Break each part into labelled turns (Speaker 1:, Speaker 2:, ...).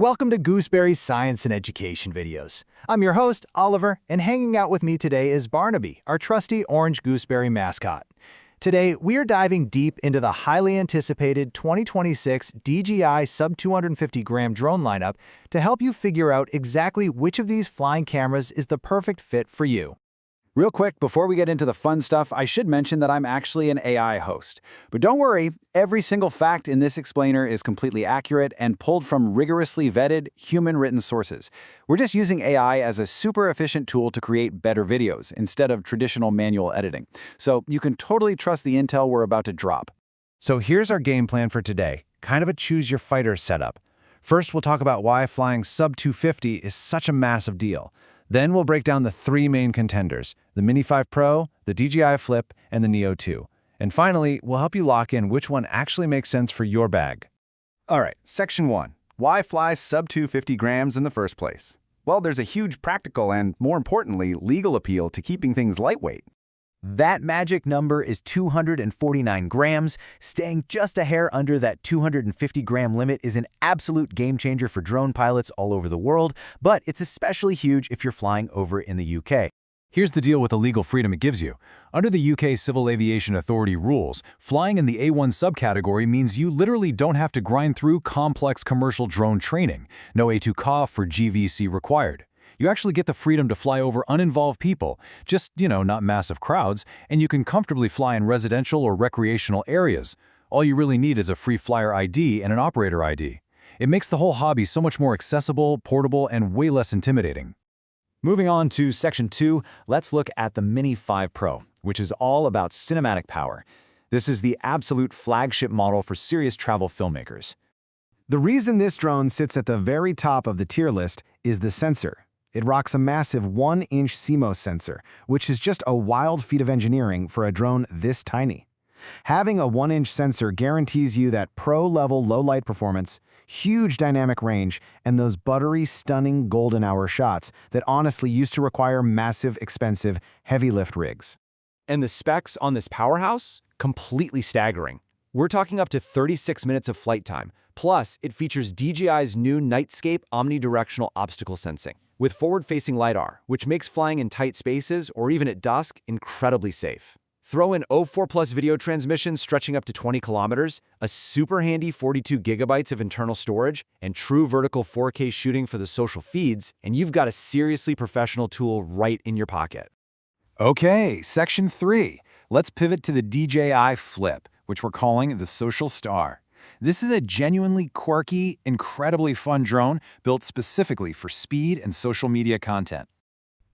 Speaker 1: Welcome to Gooseberry's Science and Education videos. I'm your host, Oliver, and hanging out with me today is Barnaby, our trusty orange gooseberry mascot. Today, we are diving deep into the highly anticipated 2026 DJI sub-250-gram drone lineup to help you figure out exactly which of these flying cameras is the perfect fit for you.
Speaker 2: Real quick, before we get into the fun stuff, I should mention that I'm actually an AI host. But don't worry, every single fact in this explainer is completely accurate and pulled from rigorously vetted, human-written sources. We're just using AI as a super efficient tool to create better videos instead of traditional manual editing. So you can totally trust the intel we're about to drop.
Speaker 3: So here's our game plan for today, kind of a choose-your-fighter setup. First, we'll talk about why flying sub-250 is such a massive deal. Then we'll break down the three main contenders, the Mini 5 Pro, the DJI Flip, and the Neo 2. And finally, we'll help you lock in which one actually makes sense for your bag.
Speaker 4: All right, Section 1. Why fly sub-250 grams in the first place? Well, there's a huge practical and, more importantly, legal appeal to keeping things lightweight.
Speaker 5: That magic number is 249 grams. Staying just a hair under that 250-gram limit is an absolute game-changer for drone pilots all over the world, but it's especially huge if you're flying over in the UK.
Speaker 6: Here's the deal with the legal freedom it gives you. Under the UK Civil Aviation Authority rules, flying in the A1 subcategory means you literally don't have to grind through complex commercial drone training. No A2 COF or GVC required. You actually get the freedom to fly over uninvolved people, just, not massive crowds, and you can comfortably fly in residential or recreational areas. All you really need is a free flyer ID and an operator ID. It makes the whole hobby so much more accessible, portable, and way less intimidating.
Speaker 5: Moving on to Section 2, let's look at the Mini 5 Pro, which is all about cinematic power. This is the absolute flagship model for serious travel filmmakers. The reason this drone sits at the very top of the tier list is the sensor. It rocks a massive 1-inch CMOS sensor, which is just a wild feat of engineering for a drone this tiny. Having a 1-inch sensor guarantees you that pro-level low-light performance, huge dynamic range, and those buttery, stunning golden hour shots that honestly used to require massive, expensive, heavy-lift rigs.
Speaker 7: And the specs on this powerhouse? Completely staggering. We're talking up to 36 minutes of flight time. Plus, it features DJI's new Nightscape omnidirectional obstacle sensing with forward-facing LiDAR, which makes flying in tight spaces or even at dusk incredibly safe. Throw in 04+ video transmission stretching up to 20 kilometers, a super handy 42 gigabytes of internal storage, and true vertical 4K shooting for the social feeds, and you've got a seriously professional tool right in your pocket.
Speaker 6: Okay, Section 3. Let's pivot to the DJI Flip, which we're calling the Social Star. This is a genuinely quirky, incredibly fun drone built specifically for speed and social media content.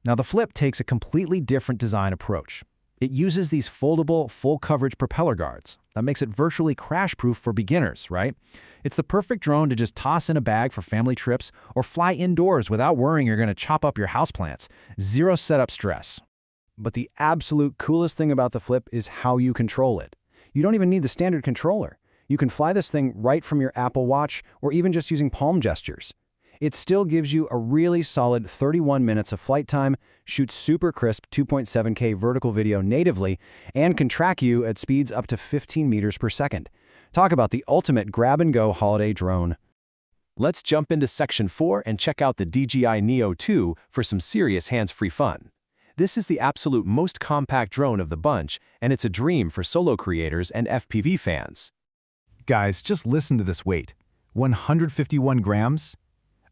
Speaker 3: Now, the Flip takes a completely different design approach. It uses these foldable, full-coverage propeller guards. That makes it virtually crash-proof for beginners, right? It's the perfect drone to just toss in a bag for family trips or fly indoors without worrying you're going to chop up your houseplants. Zero setup stress.
Speaker 5: But the absolute coolest thing about the Flip is how you control it. You don't even need the standard controller. You can fly this thing right from your Apple Watch or even just using palm gestures. It still gives you a really solid 31 minutes of flight time, shoots super crisp 2.7K vertical video natively, and can track you at speeds up to 15 meters per second. Talk about the ultimate grab-and-go holiday drone.
Speaker 8: Let's jump into Section 4 and check out the DJI Neo 2 for some serious hands-free fun. This is the absolute most compact drone of the bunch, and it's a dream for solo creators and FPV fans.
Speaker 6: Guys, just listen to this weight. 151 grams?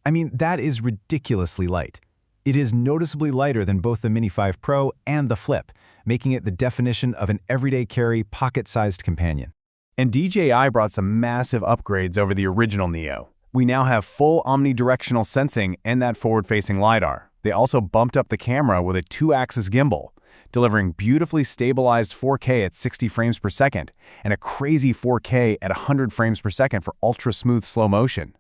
Speaker 6: I mean, that is ridiculously light. It is noticeably lighter than both the Mini 5 Pro and the Flip, making it the definition of an everyday carry, pocket-sized companion.
Speaker 4: And DJI brought some massive upgrades over the original Neo. We now have full omnidirectional sensing and that forward-facing LiDAR. They also bumped up the camera with a 2-axis gimbal, delivering beautifully stabilized 4K at 60 frames per second and a crazy 4K at 100 frames per second for ultra-smooth slow motion.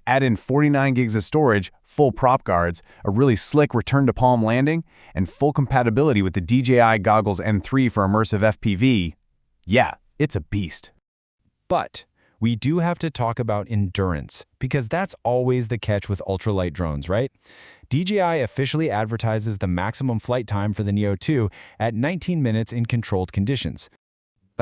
Speaker 4: Add in 49 gigs of storage, full prop guards, a really slick return-to-palm landing, and full compatibility with the DJI Goggles M3 for immersive FPV. Yeah, it's a beast.
Speaker 5: But we do have to talk about endurance, because that's always the catch with ultralight drones, right? DJI officially advertises the maximum flight time for the Neo 2 at 19 minutes in controlled conditions.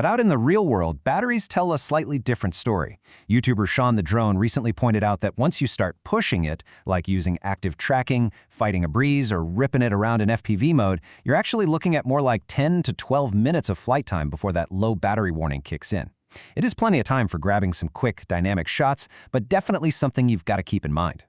Speaker 3: But out in the real world, batteries tell a slightly different story. YouTuber Sean the Drone recently pointed out that once you start pushing it, like using active tracking, fighting a breeze, or ripping it around in FPV mode, you're actually looking at more like 10 to 12 minutes of flight time before that low battery warning kicks in. It is plenty of time for grabbing some quick, dynamic shots, but definitely something you've got to keep in mind.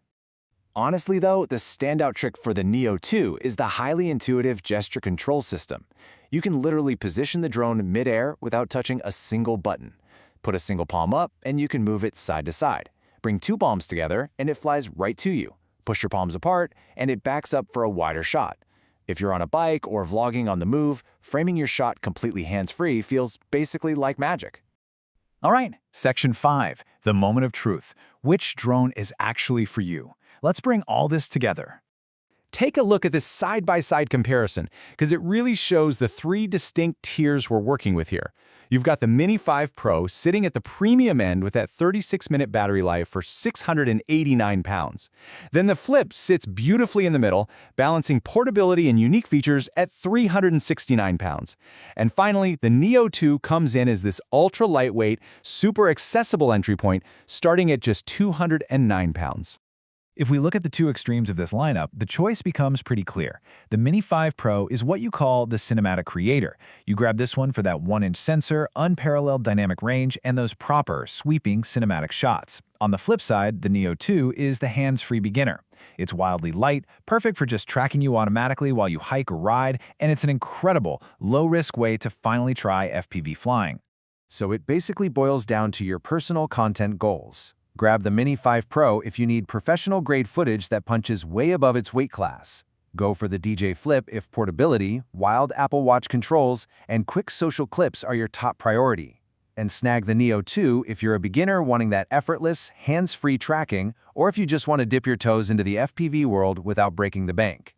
Speaker 7: Honestly though, the standout trick for the Neo 2 is the highly intuitive gesture control system. You can literally position the drone mid-air without touching a single button. Put a single palm up and you can move it side to side. Bring two palms together and it flies right to you. Push your palms apart and it backs up for a wider shot. If you're on a bike or vlogging on the move, framing your shot completely hands-free feels basically like magic.
Speaker 2: All right, Section 5, the moment of truth. Which drone is actually for you? Let's bring all this together.
Speaker 5: Take a look at this side-by-side comparison, because it really shows the three distinct tiers we're working with here. You've got the Mini 5 Pro sitting at the premium end with that 36-minute battery life for 689 pounds. Then the Flip sits beautifully in the middle, balancing portability and unique features at 369 pounds. And finally, the Neo 2 comes in as this ultra-lightweight, super accessible entry point, starting at just 209 pounds.
Speaker 2: If we look at the two extremes of this lineup, the choice becomes pretty clear. The Mini 5 Pro is what you call the cinematic creator. You grab this one for that 1-inch sensor, unparalleled dynamic range, and those proper, sweeping cinematic shots. On the flip side, the Neo 2 is the hands-free beginner. It's wildly light, perfect for just tracking you automatically while you hike or ride, and it's an incredible, low-risk way to finally try FPV flying.
Speaker 3: So it basically boils down to your personal content goals. Grab the Mini 5 Pro if you need professional-grade footage that punches way above its weight class. Go for the DJI Flip if portability, wild Apple Watch controls, and quick social clips are your top priority. And snag the Neo 2 if you're a beginner wanting that effortless, hands-free tracking, or if you just want to dip your toes into the FPV world without breaking the bank.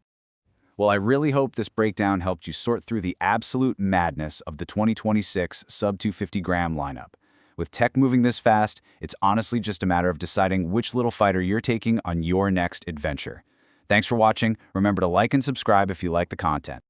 Speaker 2: Well, I really hope this breakdown helped you sort through the absolute madness of the 2026 sub-250-gram lineup. With tech moving this fast, it's honestly just a matter of deciding which little fighter you're taking on your next adventure. Thanks for watching. Remember to like and subscribe if you like the content.